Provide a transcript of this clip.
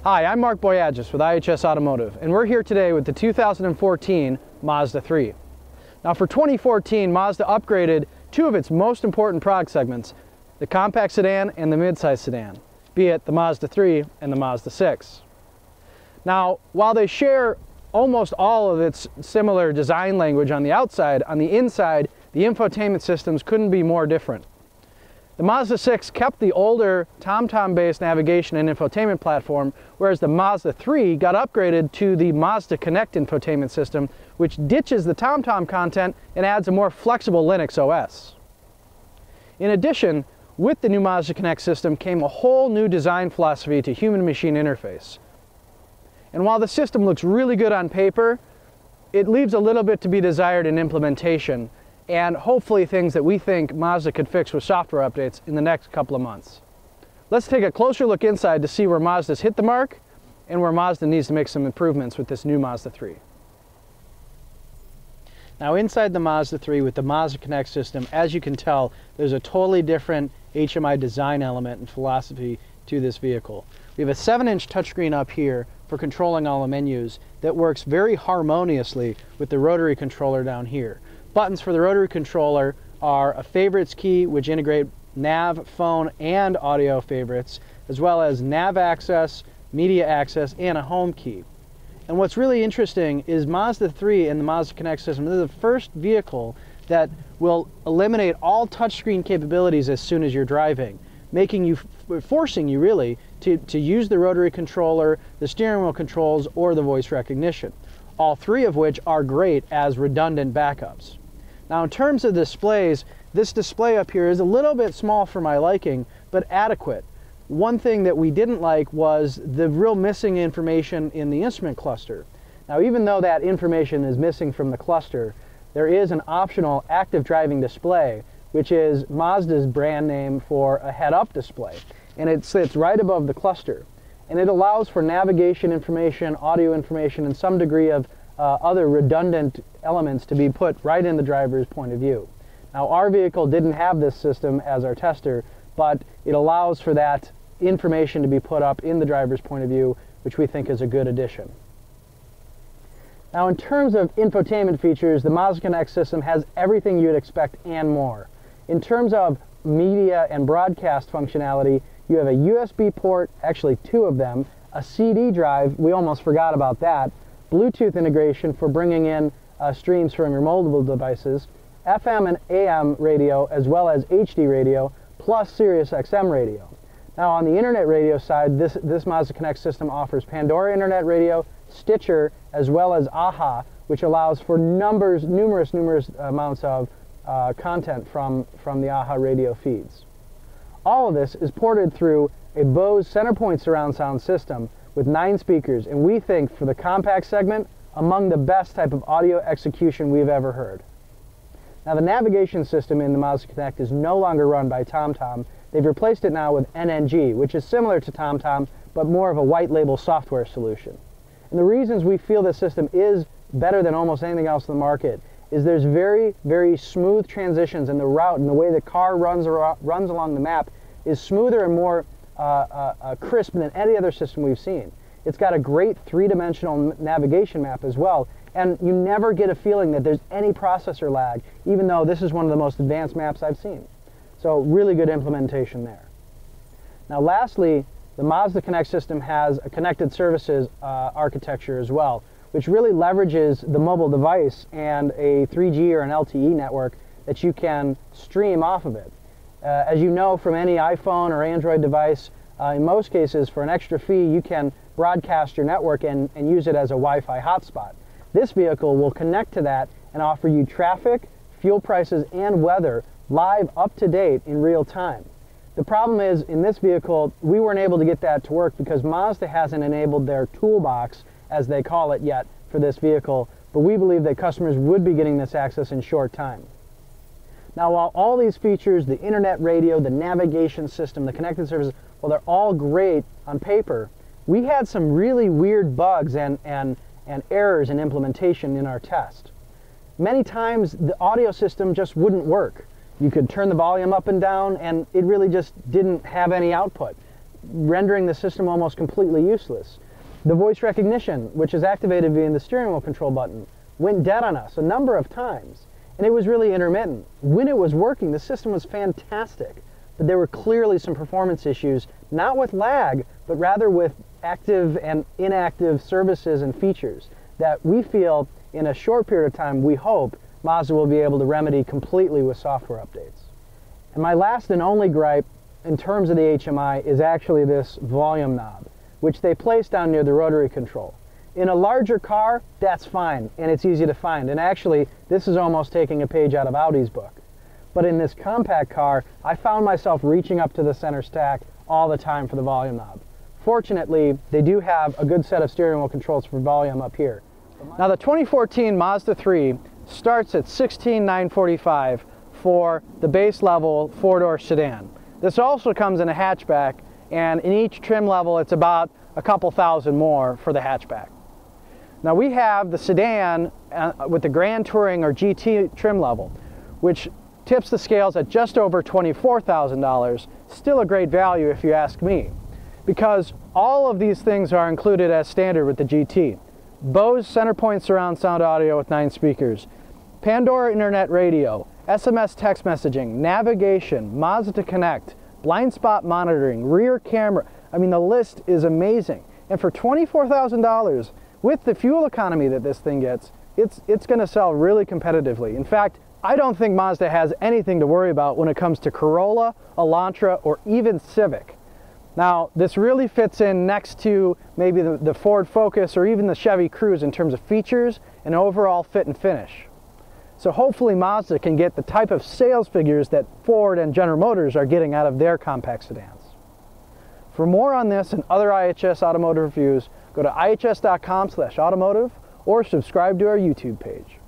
Hi, I'm Mark Boyadjis with IHS Automotive, and we're here today with the 2014 Mazda 3. Now for 2014, Mazda upgraded two of its most important product segments, the compact sedan and the midsize sedan, be it the Mazda 3 and the Mazda 6. Now, while they share almost all of its similar design language on the outside, on the inside, the infotainment systems couldn't be more different. The Mazda 6 kept the older TomTom-based navigation and infotainment platform, whereas the Mazda 3 got upgraded to the Mazda Connect infotainment system, which ditches the TomTom content and adds a more flexible Linux OS. In addition, with the new Mazda Connect system came a whole new design philosophy to human-machine interface. And while the system looks really good on paper, it leaves a little bit to be desired in implementation, and hopefully things that we think Mazda could fix with software updates in the next couple of months. Let's take a closer look inside to see where Mazda's hit the mark and where Mazda needs to make some improvements with this new Mazda 3. Now inside the Mazda 3 with the Mazda Connect system, as you can tell, there's a totally different HMI design element and philosophy to this vehicle. We have a 7-inch touchscreen up here for controlling all the menus that works very harmoniously with the rotary controller down here. Buttons for the rotary controller are a favorites key, which integrate nav, phone, and audio favorites, as well as nav access, media access, and a home key. And what's really interesting is Mazda 3 and the Mazda Connect system, this is the first vehicle that will eliminate all touchscreen capabilities as soon as you're driving, forcing you really to use the rotary controller, the steering wheel controls, or the voice recognition. All three of which are great as redundant backups. Now in terms of displays, this display up here is a little bit small for my liking, but adequate. One thing that we didn't like was the real missing information in the instrument cluster. Now even though that information is missing from the cluster, there is an optional active driving display, which is Mazda's brand name for a head-up display. And it sits right above the cluster. And it allows for navigation information, audio information, and some degree of other redundant elements to be put right in the driver's point of view. Now our vehicle didn't have this system as our tester, but it allows for that information to be put up in the driver's point of view, which we think is a good addition. Now in terms of infotainment features, the Mazda Connect system has everything you'd expect and more. In terms of media and broadcast functionality, you have a USB port, actually two of them, a CD drive, we almost forgot about that, Bluetooth integration for bringing in streams from your mobile devices, FM and AM radio as well as HD radio, plus Sirius XM radio. Now on the internet radio side, this Mazda Connect system offers Pandora Internet Radio, Stitcher, as well as AHA, which allows for numerous amounts of content from the AHA radio feeds. All of this is ported through a Bose Centerpoint surround sound system with 9 speakers, and we think for the compact segment, among the best type of audio execution we've ever heard. Now the navigation system in the Mazda Connect is no longer run by TomTom. They've replaced it now with NNG, which is similar to TomTom, but more of a white label software solution. And the reasons we feel this system is better than almost anything else in the market is there's very, very smooth transitions, and the route and the way the car runs along the map is smoother and more crisp than any other system we've seen. It's got a great three-dimensional navigation map as well, and you never get a feeling that there's any processor lag, even though this is one of the most advanced maps I've seen. So really good implementation there. Now lastly, the Mazda Connect system has a connected services architecture as well, which really leverages the mobile device and a 3G or an LTE network that you can stream off of it. As you know from any iPhone or Android device, in most cases for an extra fee you can broadcast your network and use it as a Wi-Fi hotspot. This vehicle will connect to that and offer you traffic, fuel prices, and weather live up to date in real time. The problem is in this vehicle we weren't able to get that to work because Mazda hasn't enabled their toolbox, as they call it, yet for this vehicle, but we believe that customers would be getting this access in short time. Now while all these features, the internet radio, the navigation system, the connected services, well they're all great on paper, we had some really weird bugs and errors in implementation in our test. Many times the audio system just wouldn't work. You could turn the volume up and down and it really just didn't have any output. rendering the system almost completely useless. The voice recognition, which is activated via the steering wheel control button, went dead on us a number of times, and it was really intermittent. When it was working, the system was fantastic, but there were clearly some performance issues, not with lag, but rather with active and inactive services and features that we feel in a short period of time, we hope, Mazda will be able to remedy completely with software updates. And my last and only gripe in terms of the HMI is actually this volume knob, which they place down near the rotary control. In a larger car, that's fine, and it's easy to find. And actually, this is almost taking a page out of Audi's book. But in this compact car, I found myself reaching up to the center stack all the time for the volume knob. Fortunately, they do have a good set of steering wheel controls for volume up here. Now the 2014 Mazda 3 starts at $16,945 for the base level four-door sedan. This also comes in a hatchback, and in each trim level it's about a couple thousand more for the hatchback. Now we have the sedan with the Grand Touring or GT trim level, which tips the scales at just over $24,000. Still a great value if you ask me, because all of these things are included as standard with the GT. Bose Centerpoint surround sound audio with 9 speakers, Pandora Internet Radio, SMS text messaging, navigation, Mazda Connect, blind spot monitoring, rear camera. I mean, the list is amazing. And for $24,000, with the fuel economy that this thing gets, it's going to sell really competitively. In fact, I don't think Mazda has anything to worry about when it comes to Corolla, Elantra, or even Civic. Now, this really fits in next to maybe the Ford Focus or even the Chevy Cruze in terms of features and overall fit and finish. So hopefully Mazda can get the type of sales figures that Ford and General Motors are getting out of their compact sedans. For more on this and other IHS automotive reviews, go to ihs.com/automotive or subscribe to our YouTube page.